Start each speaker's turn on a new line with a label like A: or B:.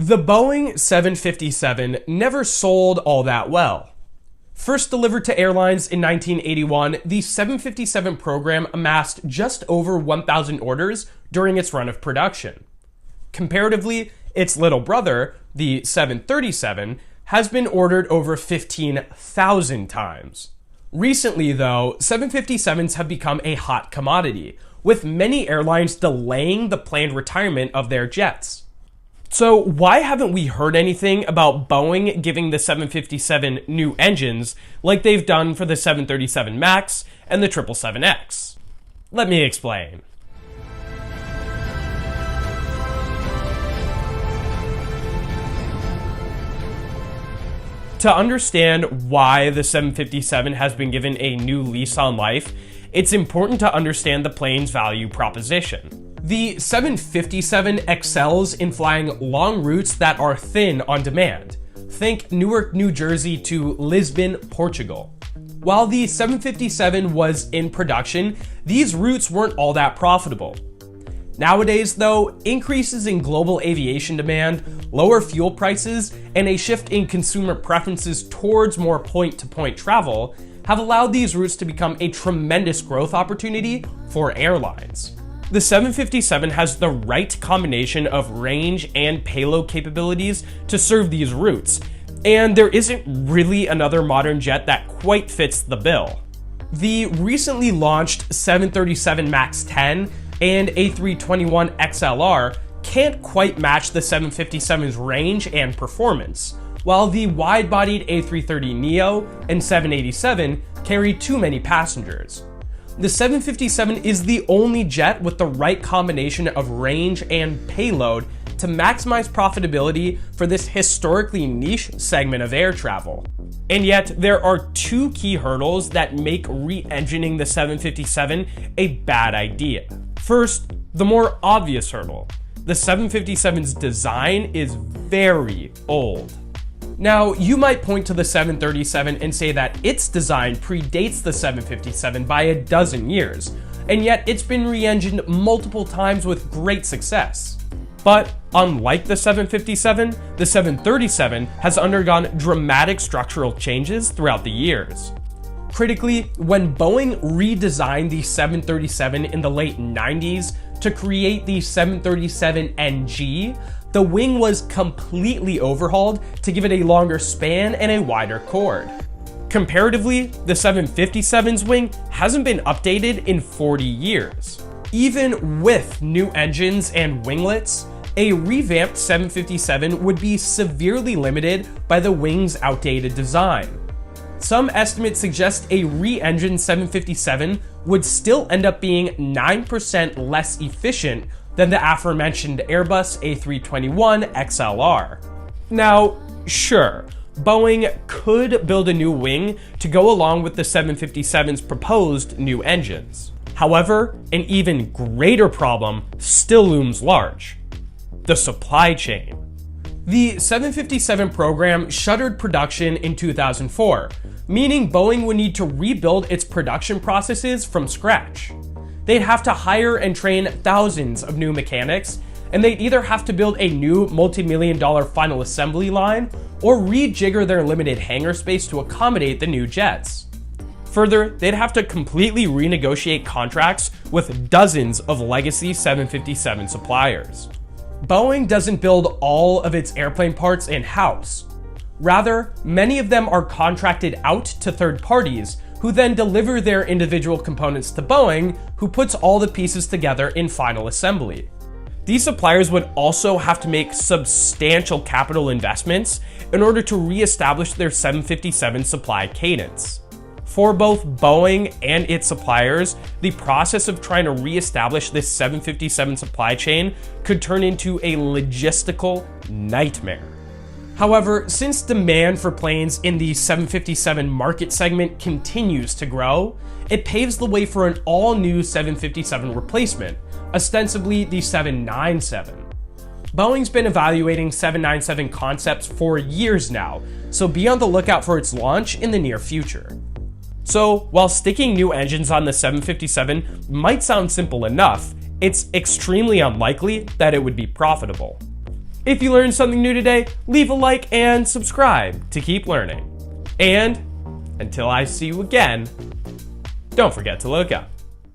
A: The Boeing 757 never sold all that well. First delivered to airlines in 1981, the 757 program amassed just over 1,000 orders during its run of production. Comparatively, its little brother, the 737, has been ordered over 15,000 times. Recently, though, 757s have become a hot commodity, with many airlines delaying the planned retirement of their jets. So why haven't we heard anything about Boeing giving the 757 new engines like they've done for the 737 MAX and the 777X? Let me explain. To understand why the 757 has been given a new lease on life, it's important to understand the plane's value proposition. The 757 excels in flying long routes that are thin on demand. Think Newark, New Jersey to Lisbon, Portugal. While the 757 was in production, these routes weren't all that profitable. Nowadays, though, increases in global aviation demand, lower fuel prices, and a shift in consumer preferences towards more point-to-point travel have allowed these routes to become a tremendous growth opportunity for airlines. The 757 has the right combination of range and payload capabilities to serve these routes, and there isn't really another modern jet that quite fits the bill. The recently launched 737 MAX 10 and A321XLR can't quite match the 757's range and performance, while the wide-bodied A330neo and 787 carry too many passengers. The 757 is the only jet with the right combination of range and payload to maximize profitability for this historically niche segment of air travel. And yet, there are two key hurdles that make re-engining the 757 a bad idea. First, the more obvious hurdle. The 757's design is very old. Now, you might point to the 737 and say that its design predates the 757 by a dozen years, and yet it's been re-engined multiple times with great success. But unlike the 757, the 737 has undergone dramatic structural changes throughout the years. Critically, when Boeing redesigned the 737 in the late 90s to create the 737NG, the wing was completely overhauled to give it a longer span and a wider chord. Comparatively, the 757's wing hasn't been updated in 40 years. Even with new engines and winglets, a revamped 757 would be severely limited by the wing's outdated design. Some estimates suggest a re-engined 757 would still end up being 9% less efficient than the aforementioned Airbus A321XLR. Now, sure, Boeing could build a new wing to go along with the 757's proposed new engines. However, an even greater problem still looms large: the supply chain. The 757 program shuttered production in 2004, meaning Boeing would need to rebuild its production processes from scratch. They'd have to hire and train thousands of new mechanics, and they'd either have to build a new multi-million-dollar final assembly line or rejigger their limited hangar space to accommodate the new jets. Further, they'd have to completely renegotiate contracts with dozens of legacy 757 suppliers. Boeing doesn't build all of its airplane parts in-house. Rather, many of them are contracted out to third parties who then deliver their individual components to Boeing, who puts all the pieces together in final assembly. These suppliers would also have to make substantial capital investments in order to re-establish their 757 supply cadence. For both Boeing and its suppliers, the process of trying to re-establish this 757 supply chain could turn into a logistical nightmare. However, since demand for planes in the 757 market segment continues to grow, it paves the way for an all-new 757 replacement, ostensibly the 797. Boeing's been evaluating 797 concepts for years now, so be on the lookout for its launch in the near future. So, while sticking new engines on the 757 might sound simple enough, it's extremely unlikely that it would be profitable. If you learned something new today, leave a like and subscribe to keep learning. And until I see you again, don't forget to look up.